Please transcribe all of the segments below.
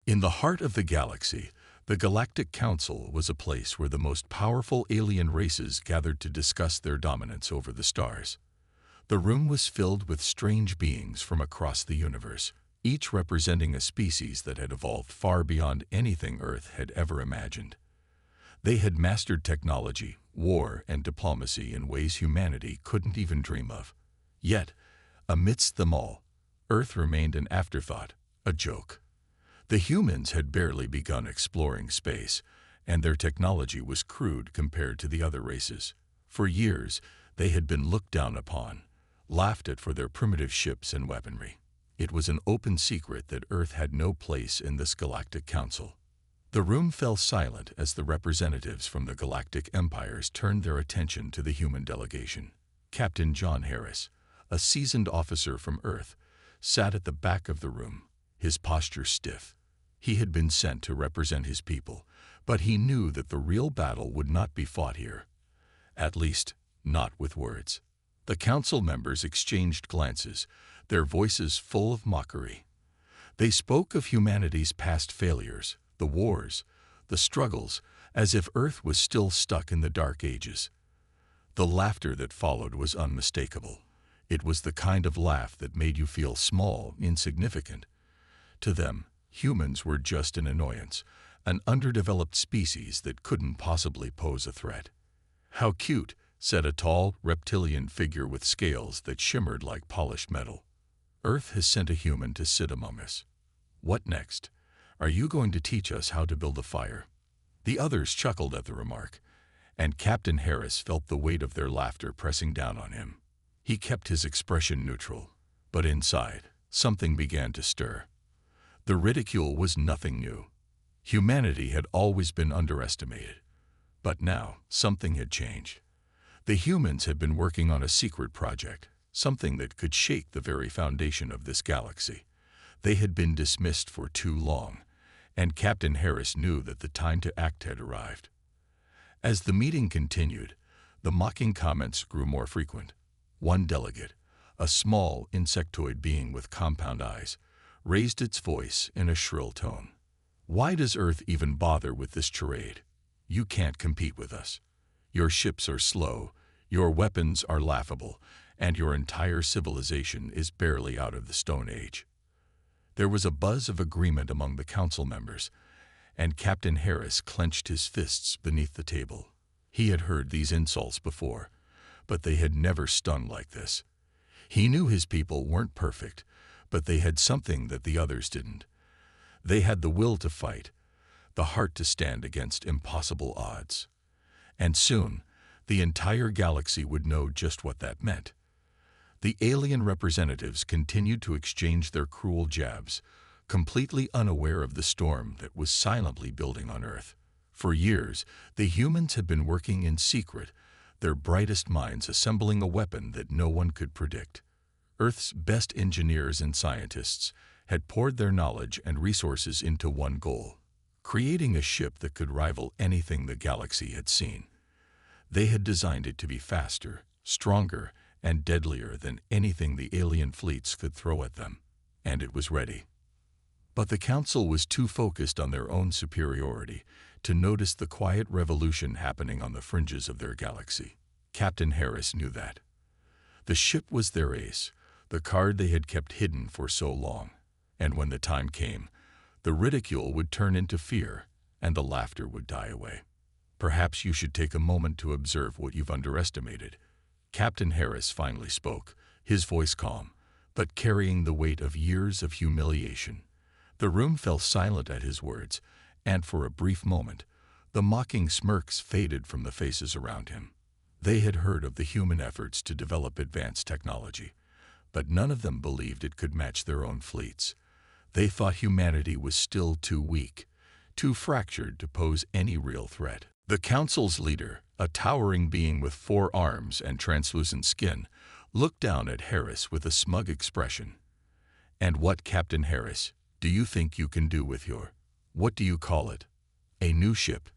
In the heart of the galaxy, the Galactic Council was a place where the most powerful alien races gathered to discuss their dominance over the stars. The room was filled with strange beings from across the universe, each representing a species that had evolved far beyond anything Earth had ever imagined. They had mastered technology, war, and diplomacy in ways humanity couldn't even dream of. Yet, amidst them all, Earth remained an afterthought, a joke. The humans had barely begun exploring space, and their technology was crude compared to the other races. For years, they had been looked down upon, laughed at for their primitive ships and weaponry. It was an open secret that Earth had no place in this Galactic Council. The room fell silent as the representatives from the galactic empires turned their attention to the human delegation. Captain John Harris, a seasoned officer from Earth, sat at the back of the room, his posture stiff. He had been sent to represent his people, but he knew that the real battle would not be fought here. At least, not with words. The council members exchanged glances, their voices full of mockery. They spoke of humanity's past failures, the wars, the struggles, as if Earth was still stuck in the Dark Ages. The laughter that followed was unmistakable. It was the kind of laugh that made you feel small, insignificant. To them, humans were just an annoyance, an underdeveloped species that couldn't possibly pose a threat. "How cute," said a tall, reptilian figure with scales that shimmered like polished metal. "Earth has sent a human to sit among us. What next? Are you going to teach us how to build a fire?" The others chuckled at the remark, and Captain Harris felt the weight of their laughter pressing down on him. He kept his expression neutral, but inside, something began to stir. The ridicule was nothing new. Humanity had always been underestimated, but now something had changed. The humans had been working on a secret project, something that could shake the very foundation of this galaxy. They had been dismissed for too long, and Captain Harris knew that the time to act had arrived. As the meeting continued, the mocking comments grew more frequent. One delegate, a small insectoid being with compound eyes, raised its voice in a shrill tone. "Why does Earth even bother with this charade? You can't compete with us. Your ships are slow, your weapons are laughable, and your entire civilization is barely out of the Stone Age." There was a buzz of agreement among the council members, and Captain Harris clenched his fists beneath the table. He had heard these insults before, but they had never stung like this. He knew his people weren't perfect, but they had something that the others didn't. They had the will to fight, the heart to stand against impossible odds. And soon, the entire galaxy would know just what that meant. The alien representatives continued to exchange their cruel jabs, completely unaware of the storm that was silently building on Earth. For years, the humans had been working in secret, their brightest minds assembling a weapon that no one could predict. Earth's best engineers and scientists had poured their knowledge and resources into one goal: creating a ship that could rival anything the galaxy had seen. They had designed it to be faster, stronger, and deadlier than anything the alien fleets could throw at them, and it was ready. But the Council was too focused on their own superiority to notice the quiet revolution happening on the fringes of their galaxy. Captain Harris knew that. The ship was their ace, the card they had kept hidden for so long, and when the time came, the ridicule would turn into fear, and the laughter would die away. "Perhaps you should take a moment to observe what you've underestimated." Captain Harris finally spoke, his voice calm, but carrying the weight of years of humiliation. The room fell silent at his words, and for a brief moment, the mocking smirks faded from the faces around him. They had heard of the human efforts to develop advanced technology, but none of them believed it could match their own fleets. They thought humanity was still too weak, too fractured to pose any real threat. The Council's leader, a towering being with 4 arms and translucent skin, looked down at Harris with a smug expression. "And what, Captain Harris, do you think you can do with your, what do you call it, a new ship?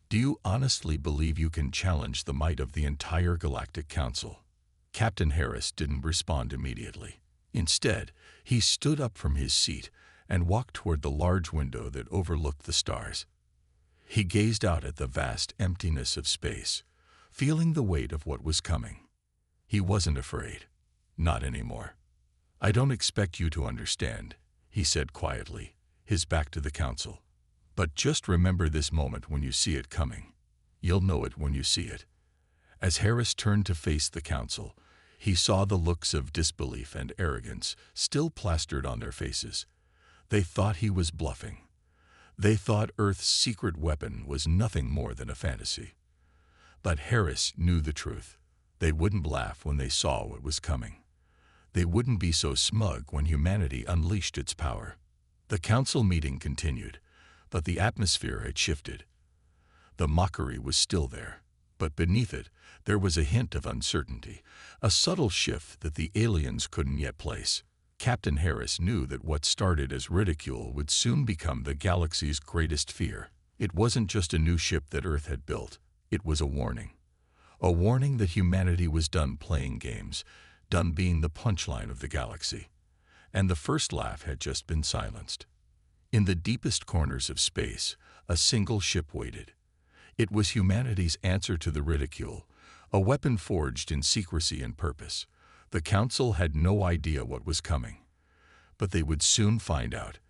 Do you honestly believe you can challenge the might of the entire Galactic Council?" Captain Harris didn't respond immediately. Instead, he stood up from his seat and walked toward the large window that overlooked the stars. He gazed out at the vast emptiness of space, feeling the weight of what was coming. He wasn't afraid. Not anymore. "I don't expect you to understand," he said quietly, his back to the council. "But just remember this moment when you see it coming. You'll know it when you see it." As Harris turned to face the council, he saw the looks of disbelief and arrogance still plastered on their faces. They thought he was bluffing. They thought Earth's secret weapon was nothing more than a fantasy. But Harris knew the truth. They wouldn't laugh when they saw what was coming. They wouldn't be so smug when humanity unleashed its power. The council meeting continued, but the atmosphere had shifted. The mockery was still there, but beneath it, there was a hint of uncertainty, a subtle shift that the aliens couldn't yet place. Captain Harris knew that what started as ridicule would soon become the galaxy's greatest fear. It wasn't just a new ship that Earth had built. It was a warning. A warning that humanity was done playing games, done being the punchline of the galaxy. And the first laugh had just been silenced. In the deepest corners of space, a single ship waited. It was humanity's answer to the ridicule, a weapon forged in secrecy and purpose. The council had no idea what was coming. But they would soon find out.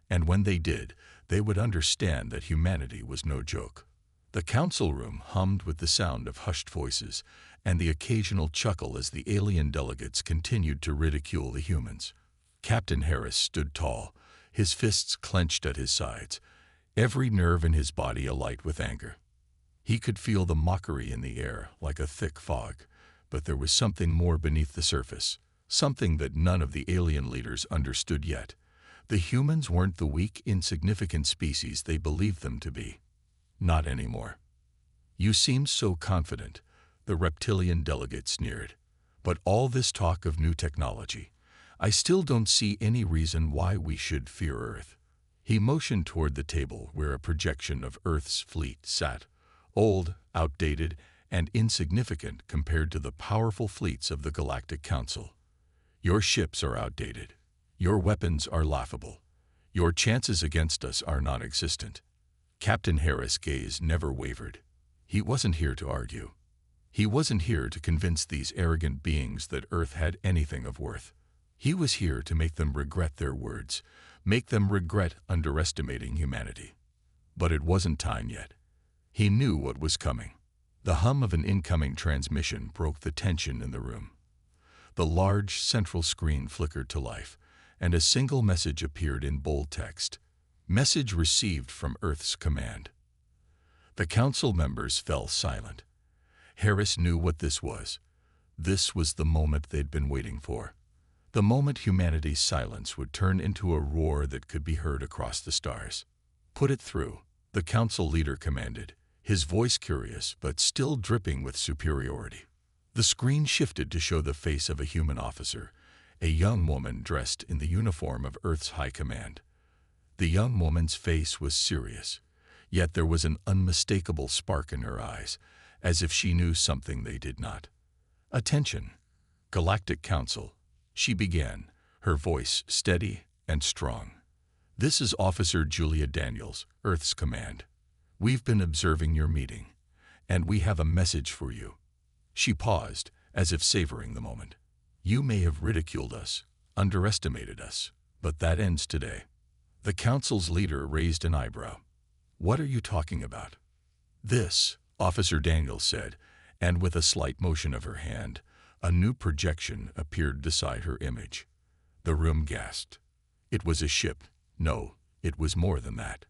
And when they did, they would understand that humanity was no joke. The council room hummed with the sound of hushed voices and the occasional chuckle as the alien delegates continued to ridicule the humans. Captain Harris stood tall, his fists clenched at his sides, every nerve in his body alight with anger. He could feel the mockery in the air like a thick fog, but there was something more beneath the surface, something that none of the alien leaders understood yet. The humans weren't the weak, insignificant species they believed them to be. Not anymore. "You seem so confident," the reptilian delegate sneered. "But all this talk of new technology, I still don't see any reason why we should fear Earth." He motioned toward the table where a projection of Earth's fleet sat, old, outdated, and insignificant compared to the powerful fleets of the Galactic Council. "Your ships are outdated. Your weapons are laughable. Your chances against us are non-existent." Captain Harris' gaze never wavered. He wasn't here to argue. He wasn't here to convince these arrogant beings that Earth had anything of worth. He was here to make them regret their words, make them regret underestimating humanity. But it wasn't time yet. He knew what was coming. The hum of an incoming transmission broke the tension in the room. The large central screen flickered to life, and a single message appeared in bold text. "Message received from Earth's command." The council members fell silent. Harris knew what this was. This was the moment they'd been waiting for. The moment humanity's silence would turn into a roar that could be heard across the stars. "Put it through," the council leader commanded, his voice curious but still dripping with superiority. The screen shifted to show the face of a human officer, a young woman dressed in the uniform of Earth's High Command. The young woman's face was serious, yet there was an unmistakable spark in her eyes, as if she knew something they did not. "Attention, Galactic Council," she began, her voice steady and strong. "This is Officer Julia Daniels, Earth's Command. We've been observing your meeting, and we have a message for you." She paused, as if savoring the moment. "You may have ridiculed us, underestimated us, but that ends today." The council's leader raised an eyebrow. "What are you talking about?" "This," Officer Daniels said, and with a slight motion of her hand, a new projection appeared beside her image. The room gasped. It was a ship. No, it was more than that.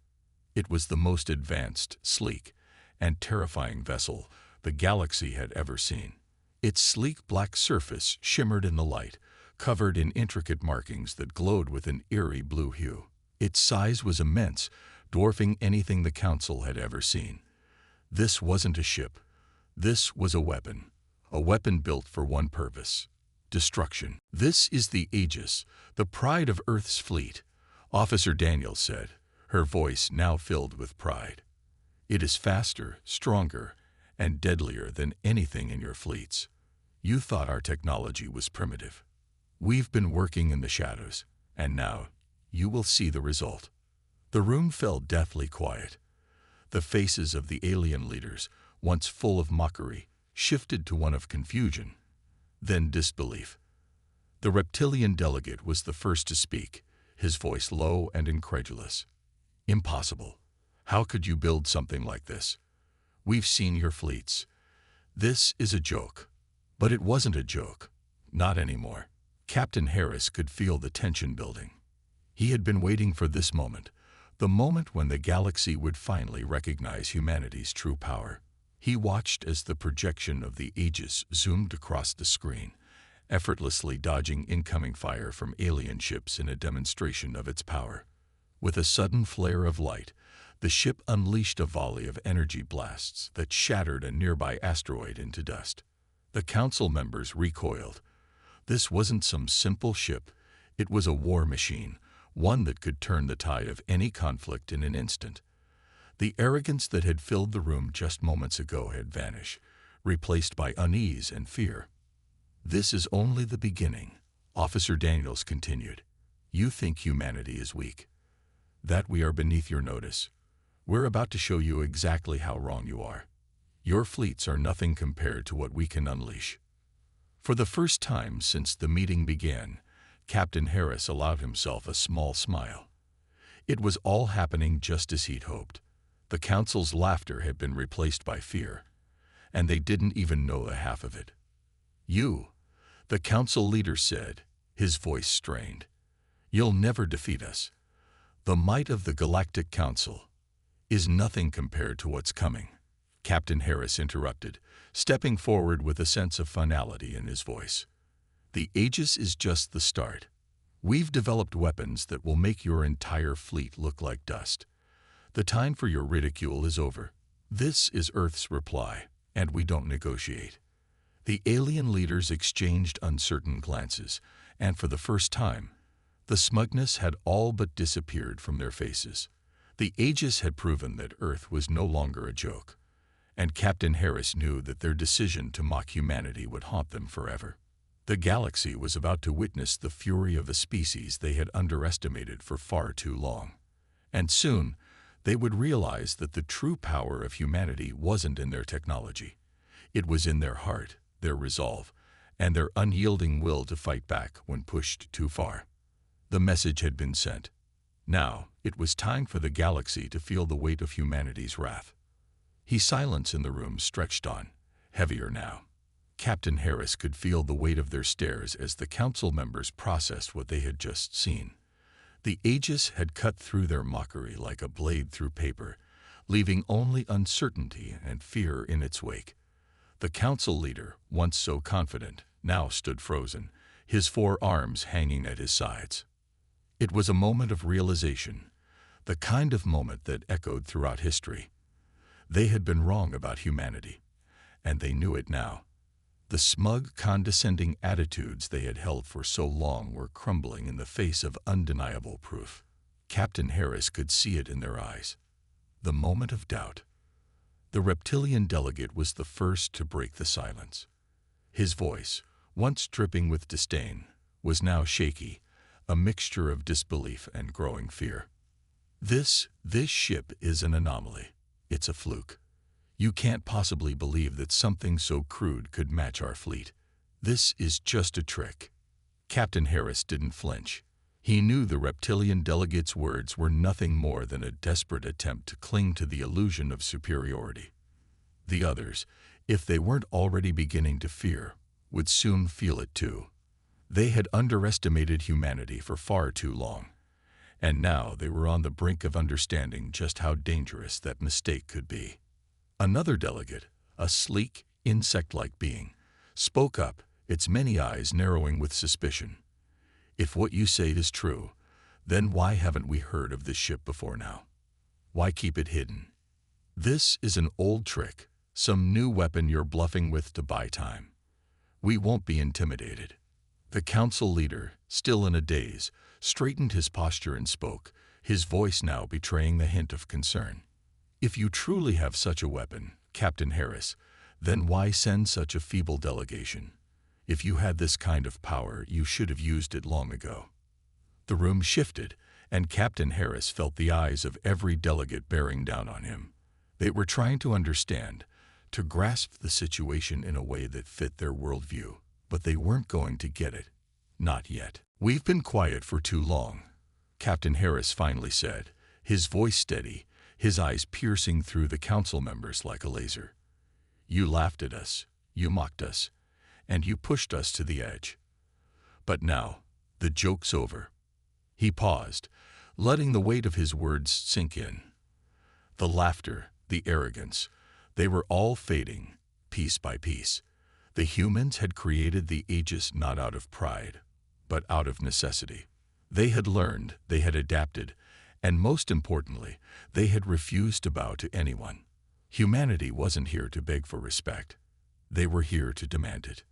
It was the most advanced, sleek, and terrifying vessel the galaxy had ever seen. Its sleek black surface shimmered in the light, covered in intricate markings that glowed with an eerie blue hue. Its size was immense, dwarfing anything the council had ever seen. This wasn't a ship. This was a weapon built for one purpose: destruction. "This is the Aegis, the pride of Earth's fleet," Officer Daniels said, her voice now filled with pride. "It is faster, stronger, and deadlier than anything in your fleets. You thought our technology was primitive. We've been working in the shadows, and now you will see the result." The room fell deathly quiet. The faces of the alien leaders, once full of mockery, shifted to one of confusion, then disbelief. The reptilian delegate was the first to speak, his voice low and incredulous. "Impossible. How could you build something like this? We've seen your fleets. This is a joke." But it wasn't a joke. Not anymore. Captain Harris could feel the tension building. He had been waiting for this moment, the moment when the galaxy would finally recognize humanity's true power. He watched as the projection of the Aegis zoomed across the screen, effortlessly dodging incoming fire from alien ships in a demonstration of its power. With a sudden flare of light, the ship unleashed a volley of energy blasts that shattered a nearby asteroid into dust. The council members recoiled. This wasn't some simple ship. It was a war machine, one that could turn the tide of any conflict in an instant. The arrogance that had filled the room just moments ago had vanished, replaced by unease and fear. "This is only the beginning," Officer Daniels continued. "You think humanity is weak. That we are beneath your notice. We're about to show you exactly how wrong you are. Your fleets are nothing compared to what we can unleash." For the first time since the meeting began, Captain Harris allowed himself a small smile. It was all happening just as he'd hoped. The council's laughter had been replaced by fear, and they didn't even know the half of it. "You," the council leader said, his voice strained, "you'll never defeat us. The might of the Galactic Council is nothing compared to what's coming." Captain Harris interrupted, stepping forward with a sense of finality in his voice. "The Aegis is just the start. We've developed weapons that will make your entire fleet look like dust. The time for your ridicule is over. This is Earth's reply, and we don't negotiate." The alien leaders exchanged uncertain glances, and for the first time, the smugness had all but disappeared from their faces. The Aegis had proven that Earth was no longer a joke, and Captain Harris knew that their decision to mock humanity would haunt them forever. The galaxy was about to witness the fury of a species they had underestimated for far too long. And soon, they would realize that the true power of humanity wasn't in their technology. It was in their heart, their resolve, and their unyielding will to fight back when pushed too far. The message had been sent. Now, it was time for the galaxy to feel the weight of humanity's wrath. Silence in the room stretched on, heavier now. Captain Harris could feel the weight of their stares as the council members processed what they had just seen. The Aegis had cut through their mockery like a blade through paper, leaving only uncertainty and fear in its wake. The council leader, once so confident, now stood frozen, his 4 arms hanging at his sides. It was a moment of realization, the kind of moment that echoed throughout history. They had been wrong about humanity, and they knew it now. The smug, condescending attitudes they had held for so long were crumbling in the face of undeniable proof. Captain Harris could see it in their eyes. The moment of doubt. The reptilian delegate was the first to break the silence. His voice, once dripping with disdain, was now shaky, a mixture of disbelief and growing fear. This ship is an anomaly. It's a fluke. You can't possibly believe that something so crude could match our fleet. This is just a trick." Captain Harris didn't flinch. He knew the reptilian delegate's words were nothing more than a desperate attempt to cling to the illusion of superiority. The others, if they weren't already beginning to fear, would soon feel it too. They had underestimated humanity for far too long, and now they were on the brink of understanding just how dangerous that mistake could be. Another delegate, a sleek, insect-like being, spoke up, its many eyes narrowing with suspicion. "If what you say is true, then why haven't we heard of this ship before now? Why keep it hidden? This is an old trick, some new weapon you're bluffing with to buy time. We won't be intimidated." The council leader, still in a daze, straightened his posture and spoke, his voice now betraying the hint of concern. "If you truly have such a weapon, Captain Harris, then why send such a feeble delegation? If you had this kind of power, you should have used it long ago." The room shifted, and Captain Harris felt the eyes of every delegate bearing down on him. They were trying to understand, to grasp the situation in a way that fit their worldview, but they weren't going to get it. Not yet. "We've been quiet for too long," Captain Harris finally said, his voice steady, his eyes piercing through the council members like a laser. "You laughed at us, you mocked us, and you pushed us to the edge. But now, the joke's over." He paused, letting the weight of his words sink in. The laughter, the arrogance, they were all fading, piece by piece. The humans had created the Aegis not out of pride, but out of necessity. They had learned, they had adapted, and most importantly, they had refused to bow to anyone. Humanity wasn't here to beg for respect. They were here to demand it.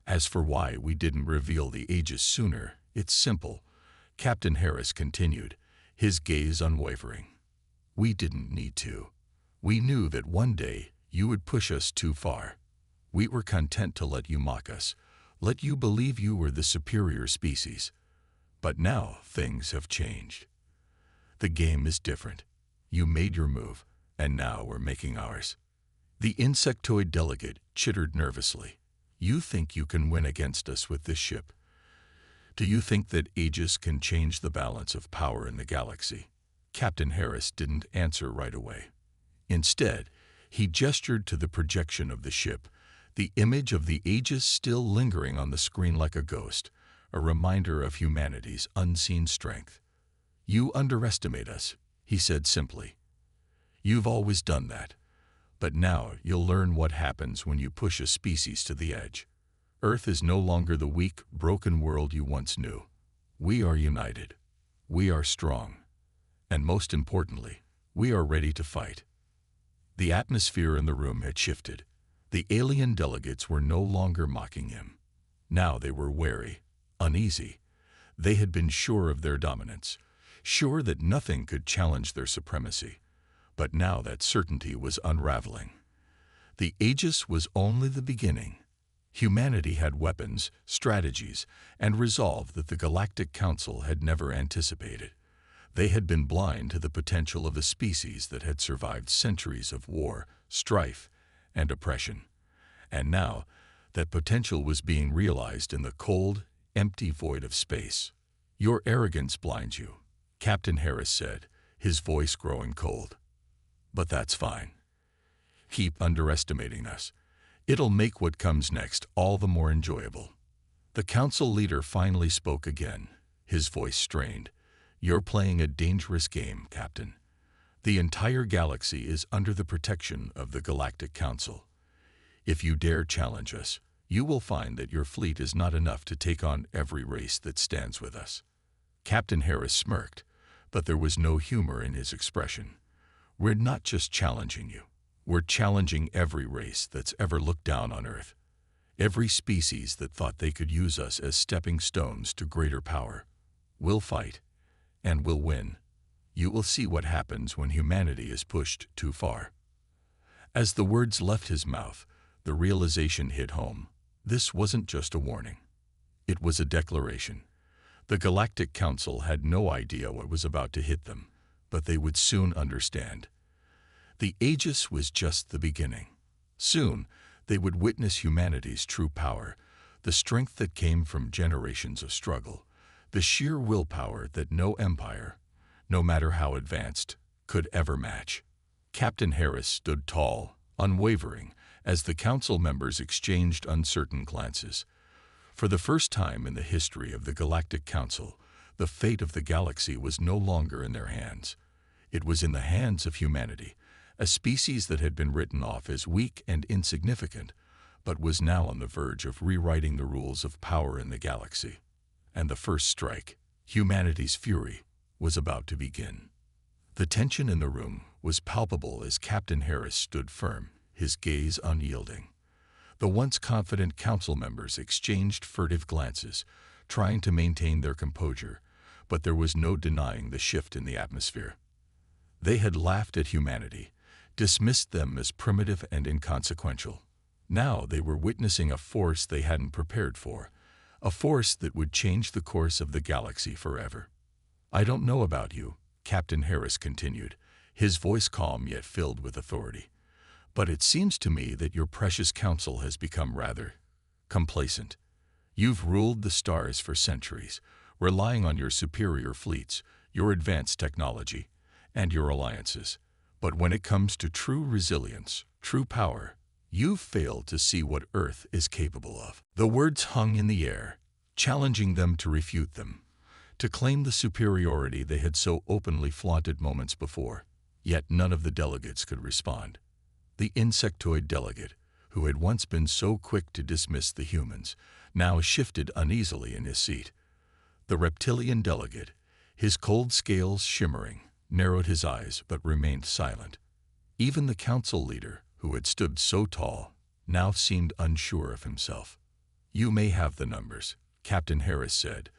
"As for why we didn't reveal the Aegis sooner, it's simple," Captain Harris continued, his gaze unwavering. "We didn't need to. We knew that one day you would push us too far. We were content to let you mock us, let you believe you were the superior species. But now things have changed. The game is different. You made your move, and now we're making ours." The insectoid delegate chittered nervously. "You think you can win against us with this ship? Do you think that Aegis can change the balance of power in the galaxy?" Captain Harris didn't answer right away. Instead, he gestured to the projection of the ship, the image of the Aegis still lingering on the screen like a ghost, a reminder of humanity's unseen strength. "You underestimate us," he said simply. "You've always done that. But now you'll learn what happens when you push a species to the edge. Earth is no longer the weak, broken world you once knew. We are united. We are strong. And most importantly, we are ready to fight." The atmosphere in the room had shifted. The alien delegates were no longer mocking him. Now they were wary, uneasy. They had been sure of their dominance, sure that nothing could challenge their supremacy. But now that certainty was unraveling. The Aegis was only the beginning. Humanity had weapons, strategies, and resolve that the Galactic Council had never anticipated. They had been blind to the potential of a species that had survived centuries of war, strife, and oppression. And now, that potential was being realized in the cold, empty void of space. "Your arrogance blinds you," Captain Harris said, his voice growing cold. "But that's fine. Keep underestimating us. It'll make what comes next all the more enjoyable." The council leader finally spoke again, his voice strained. "You're playing a dangerous game, Captain. The entire galaxy is under the protection of the Galactic Council. If you dare challenge us, you will find that your fleet is not enough to take on every race that stands with us." Captain Harris smirked, but there was no humor in his expression. "We're not just challenging you. We're challenging every race that's ever looked down on Earth. Every species that thought they could use us as stepping stones to greater power. We'll fight, and we'll win. You will see what happens when humanity is pushed too far." As the words left his mouth, the realization hit home. This wasn't just a warning. It was a declaration. The Galactic Council had no idea what was about to hit them, but they would soon understand. The Aegis was just the beginning. Soon, they would witness humanity's true power, the strength that came from generations of struggle, the sheer willpower that no empire, no matter how advanced, could ever match. Captain Harris stood tall, unwavering, as the council members exchanged uncertain glances. For the first time in the history of the Galactic Council, the fate of the galaxy was no longer in their hands. It was in the hands of humanity, a species that had been written off as weak and insignificant, but was now on the verge of rewriting the rules of power in the galaxy. And the first strike, humanity's fury, was about to begin. The tension in the room was palpable as Captain Harris stood firm, his gaze unyielding. The once confident council members exchanged furtive glances, trying to maintain their composure, but there was no denying the shift in the atmosphere. They had laughed at humanity, dismissed them as primitive and inconsequential. Now they were witnessing a force they hadn't prepared for, a force that would change the course of the galaxy forever. I don't know about you, Captain Harris continued, his voice calm yet filled with authority. But it seems to me that your precious council has become rather complacent. You've ruled the stars for centuries, relying on your superior fleets, your advanced technology, and your alliances. But when it comes to true resilience, true power, you've failed to see what Earth is capable of. The words hung in the air, challenging them to refute them, to claim the superiority they had so openly flaunted moments before. Yet none of the delegates could respond. The insectoid delegate, who had once been so quick to dismiss the humans, now shifted uneasily in his seat. The reptilian delegate, his cold scales shimmering, narrowed his eyes but remained silent. Even the council leader, who had stood so tall, now seemed unsure of himself. You may have the numbers, Captain Harris said,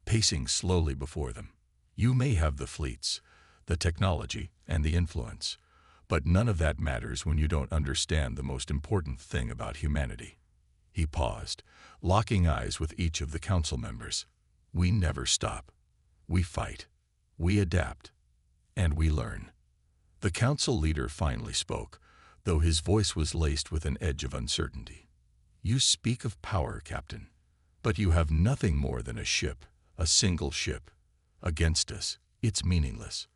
pacing slowly before them. You may have the fleets, the technology, and the influence. But none of that matters when you don't understand the most important thing about humanity. He paused, locking eyes with each of the council members. We never stop. We fight. We adapt. And we learn. The council leader finally spoke, though his voice was laced with an edge of uncertainty. You speak of power, Captain, but you have nothing more than a ship, a single ship. Against us, it's meaningless.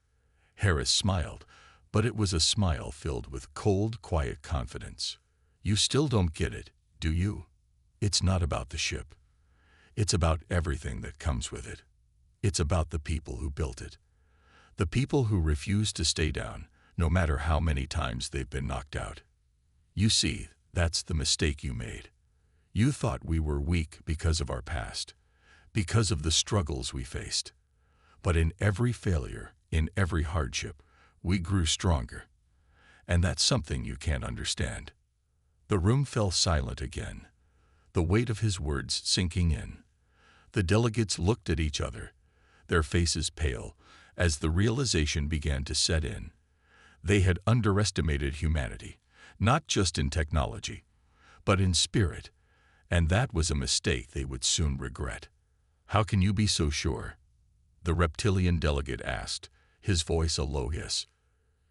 Harris smiled, but it was a smile filled with cold, quiet confidence. You still don't get it, do you? It's not about the ship. It's about everything that comes with it. It's about the people who built it. The people who refuse to stay down, no matter how many times they've been knocked out. You see, that's the mistake you made. You thought we were weak because of our past, because of the struggles we faced. But in every failure, in every hardship, we grew stronger. And that's something you can't understand. The room fell silent again, the weight of his words sinking in. The delegates looked at each other, their faces pale, as the realization began to set in. They had underestimated humanity, not just in technology, but in spirit, and that was a mistake they would soon regret. How can you be so sure? The reptilian delegate asked, his voice a low hiss.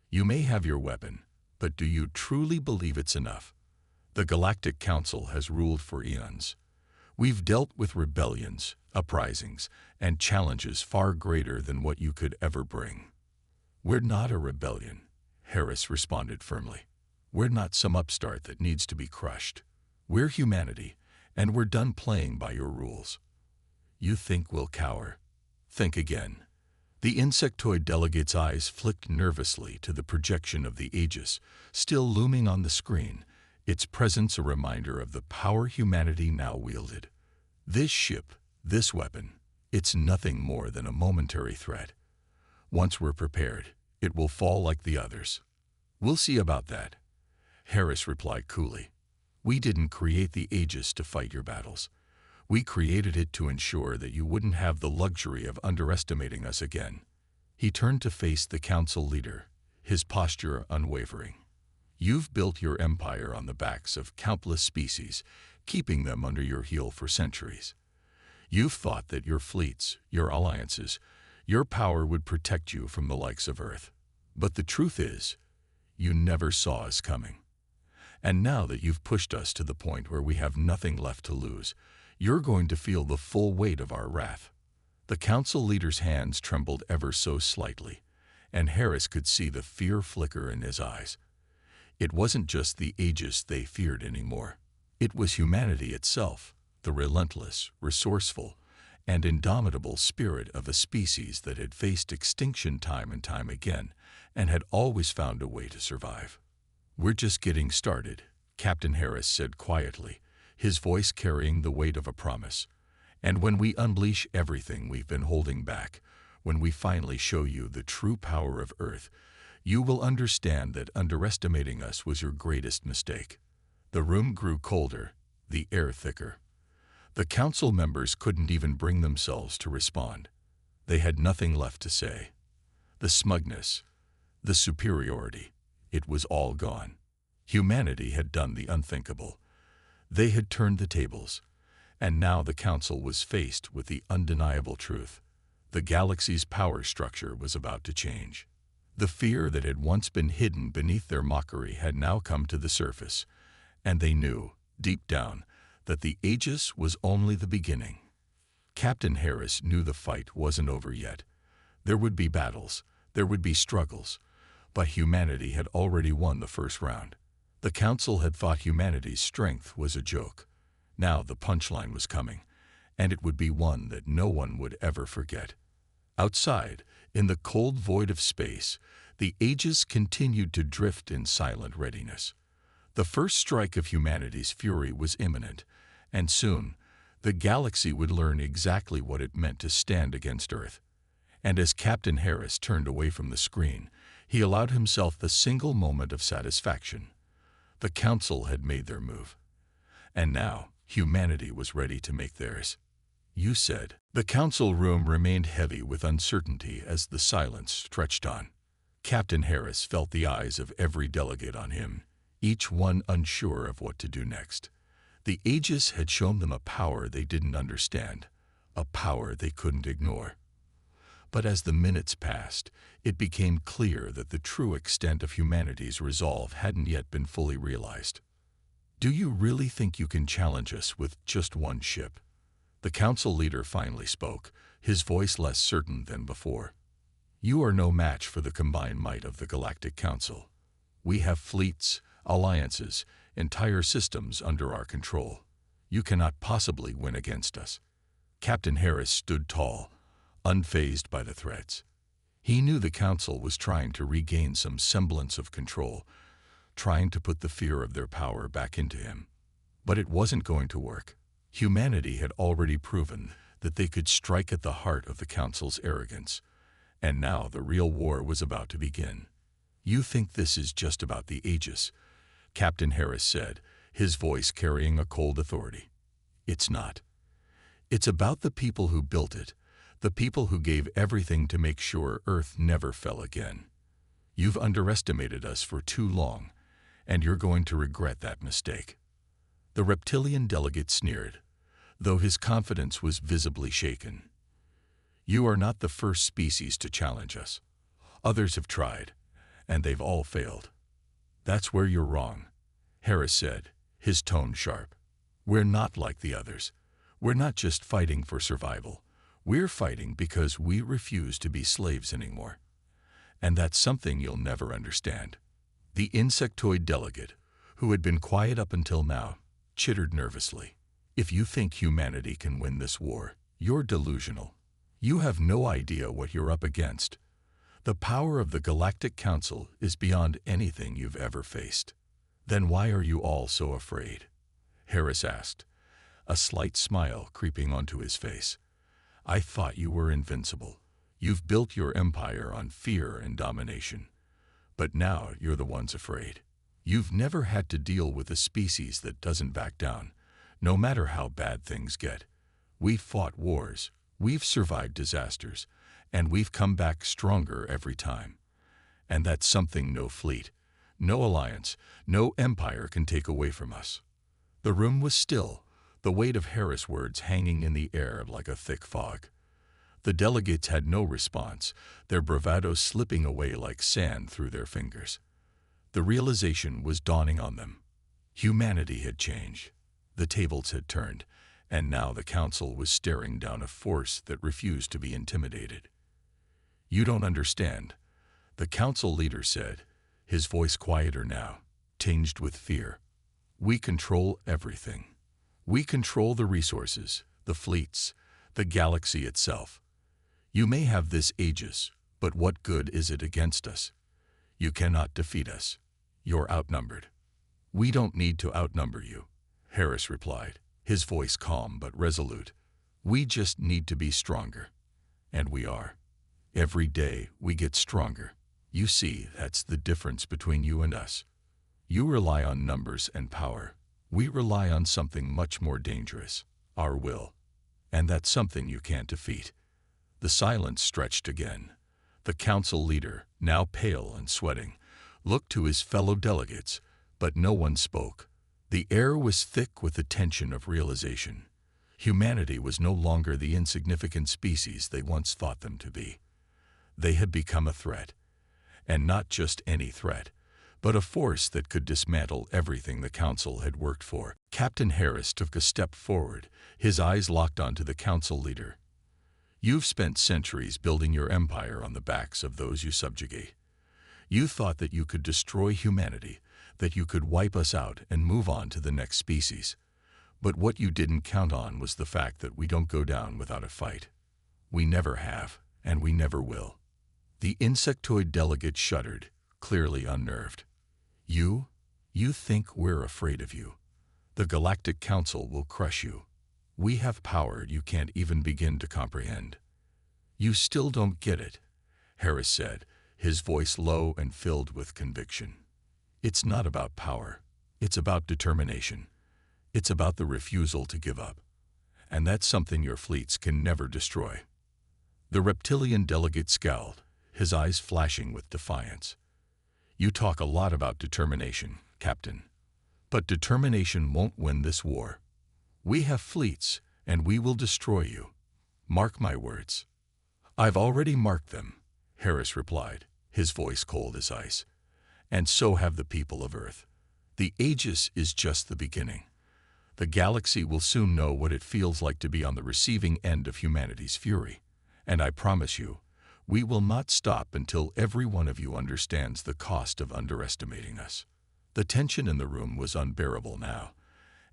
You may have your weapon, but do you truly believe it's enough? The Galactic Council has ruled for eons. We've dealt with rebellions, uprisings, and challenges far greater than what you could ever bring. We're not a rebellion, Harris responded firmly. We're not some upstart that needs to be crushed. We're humanity, and we're done playing by your rules. You think we'll cower? Think again. The insectoid delegate's eyes flicked nervously to the projection of the Aegis, still looming on the screen, its presence a reminder of the power humanity now wielded. This ship, this weapon, it's nothing more than a momentary threat. Once we're prepared, it will fall like the others. We'll see about that, Harris replied coolly. We didn't create the Aegis to fight your battles. We created it to ensure that you wouldn't have the luxury of underestimating us again. He turned to face the council leader, his posture unwavering. You've built your empire on the backs of countless species, keeping them under your heel for centuries. You've thought that your fleets, your alliances, your power would protect you from the likes of Earth. But the truth is, you never saw us coming. And now that you've pushed us to the point where we have nothing left to lose, you're going to feel the full weight of our wrath. The council leader's hands trembled ever so slightly, and Harris could see the fear flicker in his eyes. It wasn't just the Aegis they feared anymore. It was humanity itself, the relentless, resourceful, and indomitable spirit of a species that had faced extinction time and time again, and had always found a way to survive. We're just getting started, Captain Harris said quietly, his voice carrying the weight of a promise. And when we unleash everything we've been holding back, when we finally show you the true power of Earth, you will understand that underestimating us was your greatest mistake. The room grew colder, the air thicker. The council members couldn't even bring themselves to respond. They had nothing left to say. The smugness, the superiority, it was all gone. Humanity had done the unthinkable. They had turned the tables, and now the council was faced with the undeniable truth. The galaxy's power structure was about to change. The fear that had once been hidden beneath their mockery had now come to the surface, and they knew, deep down, that the Aegis was only the beginning. Captain Harris knew the fight wasn't over yet. There would be battles, there would be struggles, but humanity had already won the first round. The Council had thought humanity's strength was a joke. Now the punchline was coming, and it would be one that no one would ever forget. Outside, in the cold void of space, the Aegis continued to drift in silent readiness. The first strike of humanity's fury was imminent, and soon, the galaxy would learn exactly what it meant to stand against Earth. And as Captain Harris turned away from the screen, he allowed himself the single moment of satisfaction. The Council had made their move. And now, humanity was ready to make theirs. "You said." The Council room remained heavy with uncertainty as the silence stretched on. Captain Harris felt the eyes of every delegate on him, each one unsure of what to do next. The Aegis had shown them a power they didn't understand, a power they couldn't ignore. But as the minutes passed, it became clear that the true extent of humanity's resolve hadn't yet been fully realized. "Do you really think you can challenge us with just one ship?" The Council leader finally spoke, his voice less certain than before. "You are no match for the combined might of the Galactic Council. We have fleets, alliances, entire systems under our control. You cannot possibly win against us." Captain Harris stood tall, unfazed by the threats. He knew the Council was trying to regain some semblance of control, trying to put the fear of their power back into him. But it wasn't going to work. Humanity had already proven that they could strike at the heart of the Council's arrogance, and now the real war was about to begin. "You think this is just about the Aegis," Captain Harris said, his voice carrying a cold authority. "It's not. It's about the people who built it, the people who gave everything to make sure Earth never fell again. You've underestimated us for too long, and you're going to regret that mistake." The reptilian delegate sneered, though his confidence was visibly shaken. "You are not the first species to challenge us. Others have tried, and they've all failed." "That's where you're wrong," Harris said, his tone sharp. "We're not like the others. We're not just fighting for survival. We're fighting because we refuse to be slaves anymore. And that's something you'll never understand." The insectoid delegate, who had been quiet up until now, chittered nervously. "If you think humanity can win this war, you're delusional. You have no idea what you're up against. The power of the Galactic Council is beyond anything you've ever faced." "Then why are you all so afraid?" Harris asked, a slight smile creeping onto his face. "I thought you were invincible. You've built your empire on fear and domination. But now you're the ones afraid. You've never had to deal with a species that doesn't back down, no matter how bad things get. We've fought wars, we've survived disasters, and we've come back stronger every time. And that's something no fleet, no alliance, no empire can take away from us." The room was still, the weight of Harris' words hanging in the air like a thick fog. The delegates had no response, their bravado slipping away like sand through their fingers. The realization was dawning on them. Humanity had changed. The tables had turned, and now the Council was staring down a force that refused to be intimidated. "You don't understand," the Council leader said, his voice quieter now, tinged with fear. "We control everything. We control the resources, the fleets, the galaxy itself. You may have this Aegis, but what good is it against us? You cannot defeat us. You're outnumbered." "We don't need to outnumber you," Harris replied, his voice calm but resolute. "We just need to be stronger. And we are. Every day we get stronger. You see, that's the difference between you and us. You rely on numbers and power. We rely on something much more dangerous, our will. And that's something you can't defeat." The silence stretched again. The Council leader, now pale and sweating, looked to his fellow delegates, but no one spoke. The air was thick with the tension of realization. Humanity was no longer the insignificant species they once thought them to be. They had become a threat, and not just any threat, but a force that could dismantle everything the Council had worked for. Captain Harris took a step forward, his eyes locked onto the Council leader. You've spent centuries building your empire on the backs of those you subjugate. You thought that you could destroy humanity, that you could wipe us out and move on to the next species. But what you didn't count on was the fact that we don't go down without a fight. We never have, and we never will. The insectoid delegate shuddered, clearly unnerved. You think we're afraid of you. The Galactic Council will crush you. We have power you can't even begin to comprehend. You still don't get it, Harris said, his voice low and filled with conviction. It's not about power. It's about determination. It's about the refusal to give up. And that's something your fleets can never destroy. The reptilian delegate scowled, his eyes flashing with defiance. You talk a lot about determination, Captain. But determination won't win this war. We have fleets, and we will destroy you. Mark my words. I've already marked them, Harris replied, his voice cold as ice. And so have the people of Earth. The Aegis is just the beginning. The galaxy will soon know what it feels like to be on the receiving end of humanity's fury. And I promise you, we will not stop until every one of you understands the cost of underestimating us. The tension in the room was unbearable now,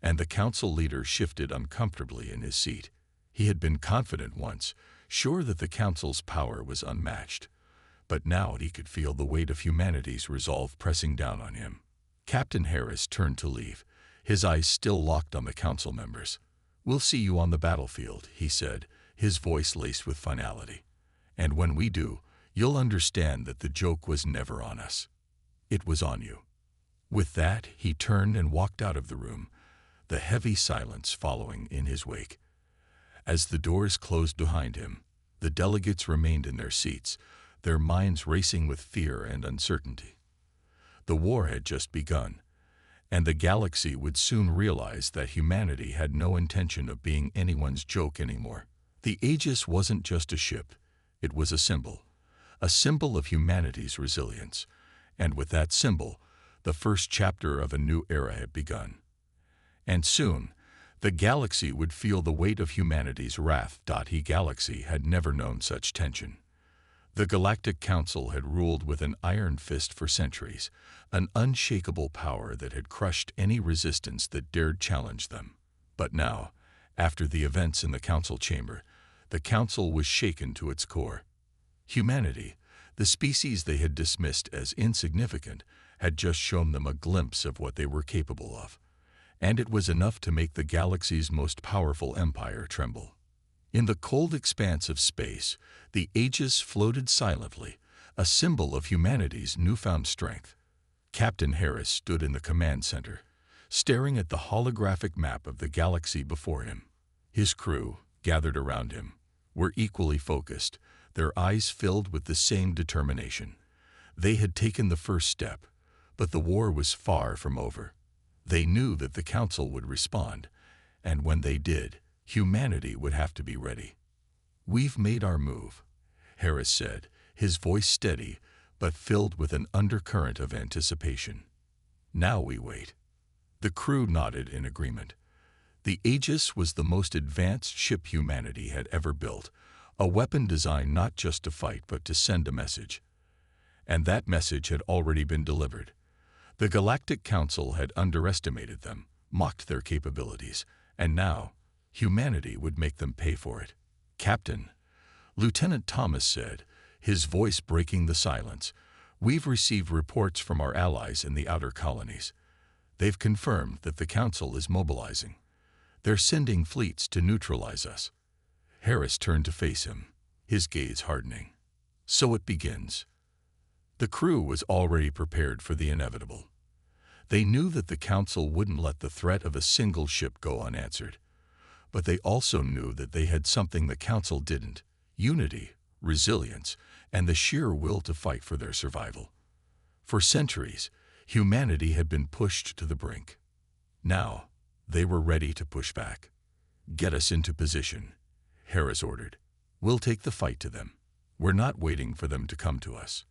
and the Council leader shifted uncomfortably in his seat. He had been confident once, sure that the Council's power was unmatched. But now he could feel the weight of humanity's resolve pressing down on him. Captain Harris turned to leave, his eyes still locked on the Council members. We'll see you on the battlefield, he said, his voice laced with finality. And when we do, you'll understand that the joke was never on us. It was on you. With that, he turned and walked out of the room, the heavy silence following in his wake. As the doors closed behind him, the delegates remained in their seats, their minds racing with fear and uncertainty. The war had just begun, and the galaxy would soon realize that humanity had no intention of being anyone's joke anymore. The Aegis wasn't just a ship, it was a symbol of humanity's resilience, and with that symbol, the first chapter of a new era had begun. And soon, the galaxy would feel the weight of humanity's wrath. The galaxy had never known such tension. The Galactic Council had ruled with an iron fist for centuries, an unshakable power that had crushed any resistance that dared challenge them. But now, after the events in the Council chamber, the Council was shaken to its core. Humanity, the species they had dismissed as insignificant, had just shown them a glimpse of what they were capable of, and it was enough to make the galaxy's most powerful empire tremble. In the cold expanse of space, the Aegis floated silently, a symbol of humanity's newfound strength. Captain Harris stood in the command center, staring at the holographic map of the galaxy before him. His crew, gathered around him, were equally focused, their eyes filled with the same determination. They had taken the first step, but the war was far from over. They knew that the Council would respond, and when they did, humanity would have to be ready. We've made our move, Harris said, his voice steady but filled with an undercurrent of anticipation. Now we wait. The crew nodded in agreement. The Aegis was the most advanced ship humanity had ever built, a weapon designed not just to fight but to send a message. And that message had already been delivered. The Galactic Council had underestimated them, mocked their capabilities, and now humanity would make them pay for it. Captain, Lieutenant Thomas said, his voice breaking the silence, we've received reports from our allies in the outer colonies. They've confirmed that the Council is mobilizing. They're sending fleets to neutralize us. Harris turned to face him, his gaze hardening. So it begins. The crew was already prepared for the inevitable. They knew that the Council wouldn't let the threat of a single ship go unanswered. But they also knew that they had something the Council didn't: unity, resilience, and the sheer will to fight for their survival. For centuries, humanity had been pushed to the brink. Now, they were ready to push back. "Get us into position," Harris ordered. "We'll take the fight to them. We're not waiting for them to come to us.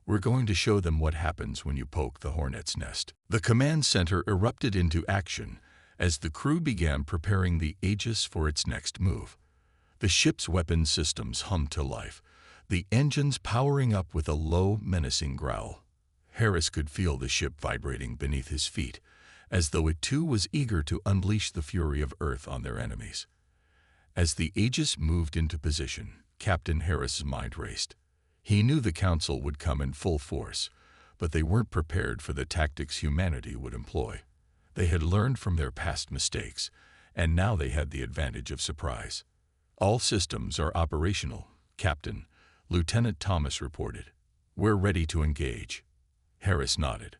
We're going to show them what happens when you poke the hornet's nest." The command center erupted into action as the crew began preparing the Aegis for its next move. The ship's weapon systems hummed to life, the engines powering up with a low, menacing growl. Harris could feel the ship vibrating beneath his feet, as though it too was eager to unleash the fury of Earth on their enemies. As the Aegis moved into position, Captain Harris's mind raced. He knew the Council would come in full force, but they weren't prepared for the tactics humanity would employ. They had learned from their past mistakes, and now they had the advantage of surprise. "All systems are operational, Captain," Lieutenant Thomas reported. "We're ready to engage." Harris nodded.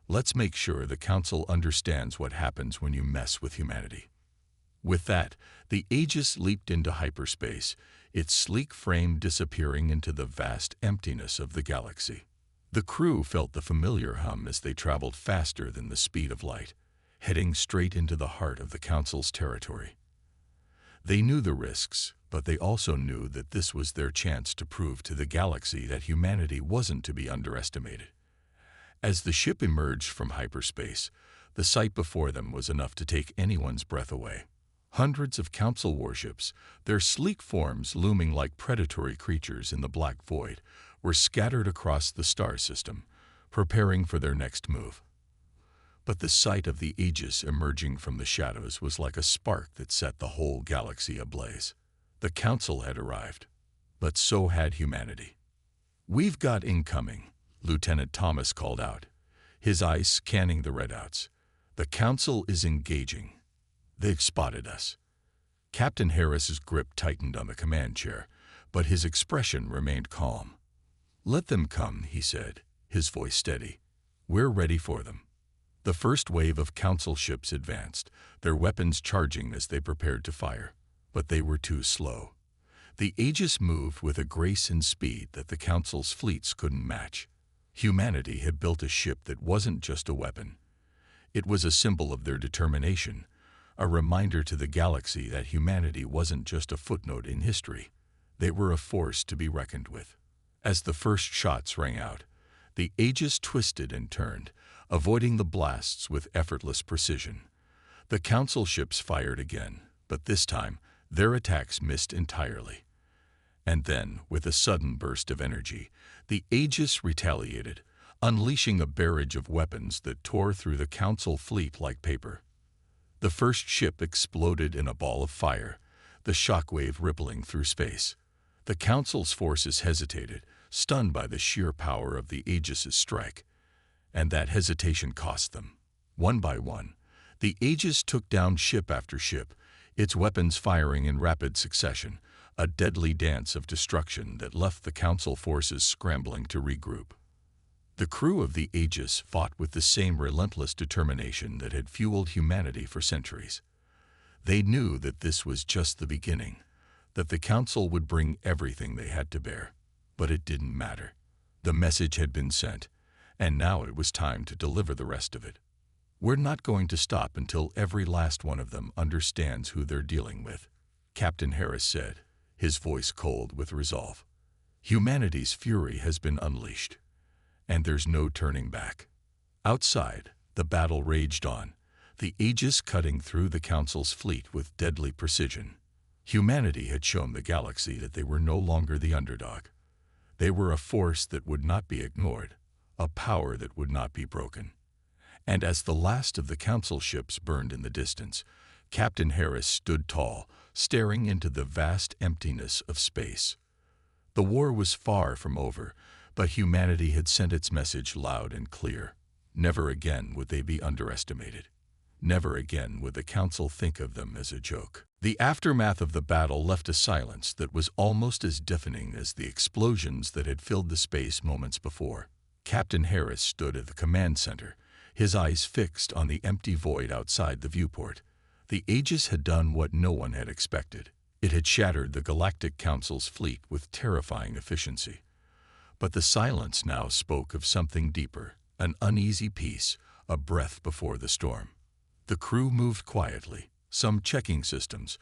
"Let's make sure the Council understands what happens when you mess with humanity." With that, the Aegis leaped into hyperspace, its sleek frame disappearing into the vast emptiness of the galaxy. The crew felt the familiar hum as they traveled faster than the speed of light, heading straight into the heart of the Council's territory. They knew the risks, but they also knew that this was their chance to prove to the galaxy that humanity wasn't to be underestimated. As the ship emerged from hyperspace, the sight before them was enough to take anyone's breath away. Hundreds of Council warships, their sleek forms looming like predatory creatures in the black void, were scattered across the star system, preparing for their next move. But the sight of the Aegis emerging from the shadows was like a spark that set the whole galaxy ablaze. The Council had arrived, but so had humanity. "We've got incoming," Lieutenant Thomas called out, his eyes scanning the redouts. "The Council is engaging. They've spotted us." Captain Harris's grip tightened on the command chair, but his expression remained calm. "Let them come," he said, his voice steady. "We're ready for them." The first wave of Council ships advanced, their weapons charging as they prepared to fire. But they were too slow. The Aegis moved with a grace and speed that the Council's fleets couldn't match. Humanity had built a ship that wasn't just a weapon. It was a symbol of their determination, a reminder to the galaxy that humanity wasn't just a footnote in history. They were a force to be reckoned with. As the first shots rang out, the Aegis twisted and turned, avoiding the blasts with effortless precision. The Council ships fired again, but this time their attacks missed entirely. And then, with a sudden burst of energy, the Aegis retaliated, unleashing a barrage of weapons that tore through the Council fleet like paper. The first ship exploded in a ball of fire, the shockwave rippling through space. The Council's forces hesitated, stunned by the sheer power of the Aegis's strike. And that hesitation cost them. One by one, the Aegis took down ship after ship, its weapons firing in rapid succession, a deadly dance of destruction that left the Council forces scrambling to regroup. The crew of the Aegis fought with the same relentless determination that had fueled humanity for centuries. They knew that this was just the beginning, that the Council would bring everything they had to bear. But it didn't matter. The message had been sent, and now it was time to deliver the rest of it. "We're not going to stop until every last one of them understands who they're dealing with," Captain Harris said, his voice cold with resolve. "Humanity's fury has been unleashed, and there's no turning back." Outside, the battle raged on, the Aegis cutting through the Council's fleet with deadly precision. Humanity had shown the galaxy that they were no longer the underdog. They were a force that would not be ignored, a power that would not be broken. And as the last of the Council ships burned in the distance, Captain Harris stood tall, staring into the vast emptiness of space. The war was far from over, but humanity had sent its message loud and clear. Never again would they be underestimated. Never again would the Council think of them as a joke. The aftermath of the battle left a silence that was almost as deafening as the explosions that had filled the space moments before. Captain Harris stood at the command center, his eyes fixed on the empty void outside the viewport. The Aegis had done what no one had expected. It had shattered the Galactic Council's fleet with terrifying efficiency. But the silence now spoke of something deeper, an uneasy peace, a breath before the storm. The crew moved quietly, some checking systems,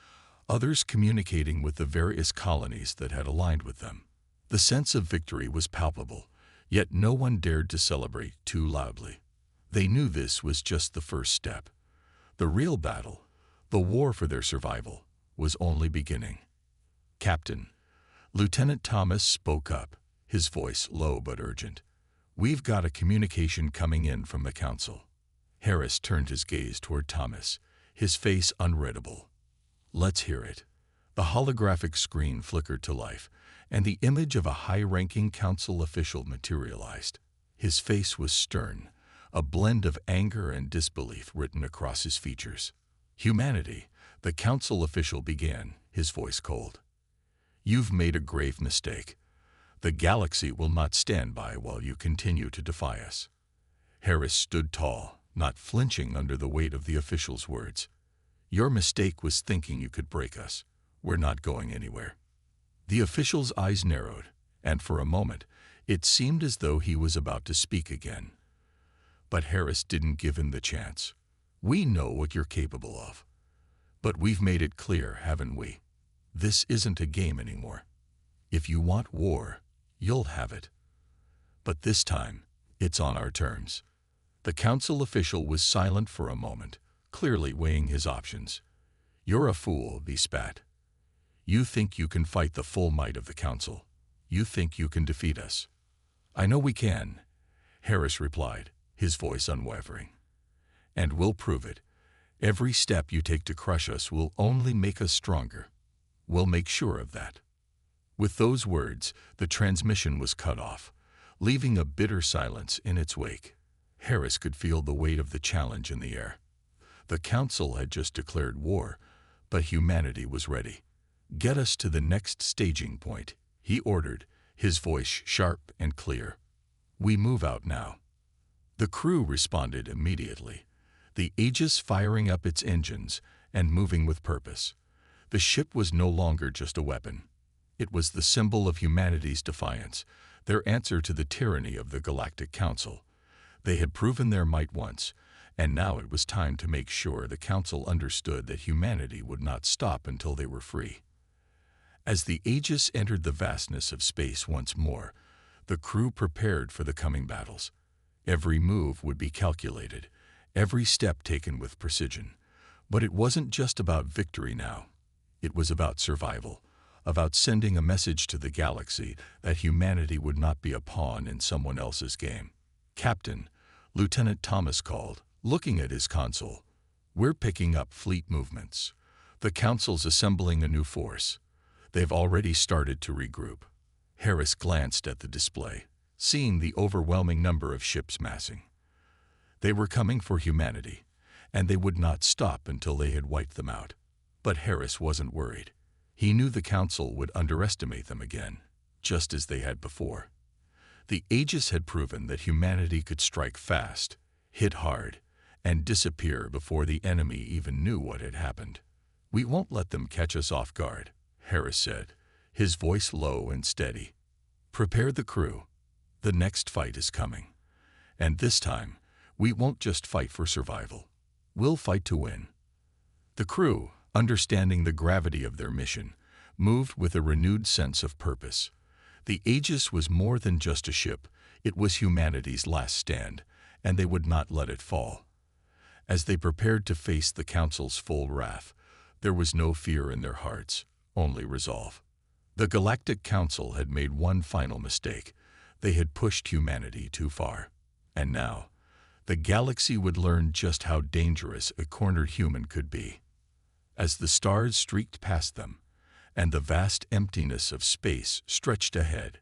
others communicating with the various colonies that had aligned with them. The sense of victory was palpable, yet no one dared to celebrate too loudly. They knew this was just the first step. The real battle, the war for their survival, was only beginning. "Captain," Lieutenant Thomas spoke up, his voice low but urgent. "We've got a communication coming in from the Council." Harris turned his gaze toward Thomas, his face unreadable. "Let's hear it." The holographic screen flickered to life, and the image of a high-ranking Council official materialized. His face was stern, a blend of anger and disbelief written across his features. "Humanity," the Council official began, his voice cold. "You've made a grave mistake. The galaxy will not stand by while you continue to defy us." Harris stood tall, not flinching under the weight of the official's words. "Your mistake was thinking you could break us. We're not going anywhere." The official's eyes narrowed, and for a moment, it seemed as though he was about to speak again. But Harris didn't give him the chance. "We know what you're capable of. But we've made it clear, haven't we? This isn't a game anymore. If you want war, you'll have it. But this time, it's on our terms." The Council official was silent for a moment, clearly weighing his options. "You're a fool," he spat. "You think you can fight the full might of the Council. You think you can defeat us." "I know we can," Harris replied, his voice unwavering. "And we'll prove it. Every step you take to crush us will only make us stronger. We'll make sure of that." With those words, the transmission was cut off, leaving a bitter silence in its wake. Harris could feel the weight of the challenge in the air. The Council had just declared war, but humanity was ready. "Get us to the next staging point," he ordered, his voice sharp and clear. "We move out now." The crew responded immediately, the Aegis firing up its engines and moving with purpose. The ship was no longer just a weapon. It was the symbol of humanity's defiance, their answer to the tyranny of the Galactic Council. They had proven their might once, and now it was time to make sure the Council understood that humanity would not stop until they were free. As the Aegis entered the vastness of space once more, the crew prepared for the coming battles. Every move would be calculated, every step taken with precision. But it wasn't just about victory now. It was about survival, about sending a message to the galaxy that humanity would not be a pawn in someone else's game. "Captain," Lieutenant Thomas called, looking at his console. "We're picking up fleet movements. The Council's assembling a new force. They've already started to regroup." Harris glanced at the display, seeing the overwhelming number of ships massing. They were coming for humanity, and they would not stop until they had wiped them out. But Harris wasn't worried. He knew the Council would underestimate them again, just as they had before. The Aegis had proven that humanity could strike fast, hit hard, and disappear before the enemy even knew what had happened. "We won't let them catch us off guard," Harris said, his voice low and steady. "Prepare the crew. The next fight is coming. And this time, we won't just fight for survival. We'll fight to win." The crew, understanding the gravity of their mission, moved with a renewed sense of purpose. The Aegis was more than just a ship, it was humanity's last stand, and they would not let it fall. As they prepared to face the Council's full wrath, there was no fear in their hearts, only resolve. The Galactic Council had made one final mistake. They had pushed humanity too far. And now, the galaxy would learn just how dangerous a cornered human could be. As the stars streaked past them, and the vast emptiness of space stretched ahead,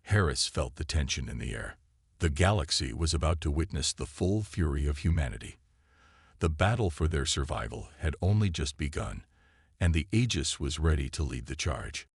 Harris felt the tension in the air. The galaxy was about to witness the full fury of humanity. The battle for their survival had only just begun, and the Aegis was ready to lead the charge.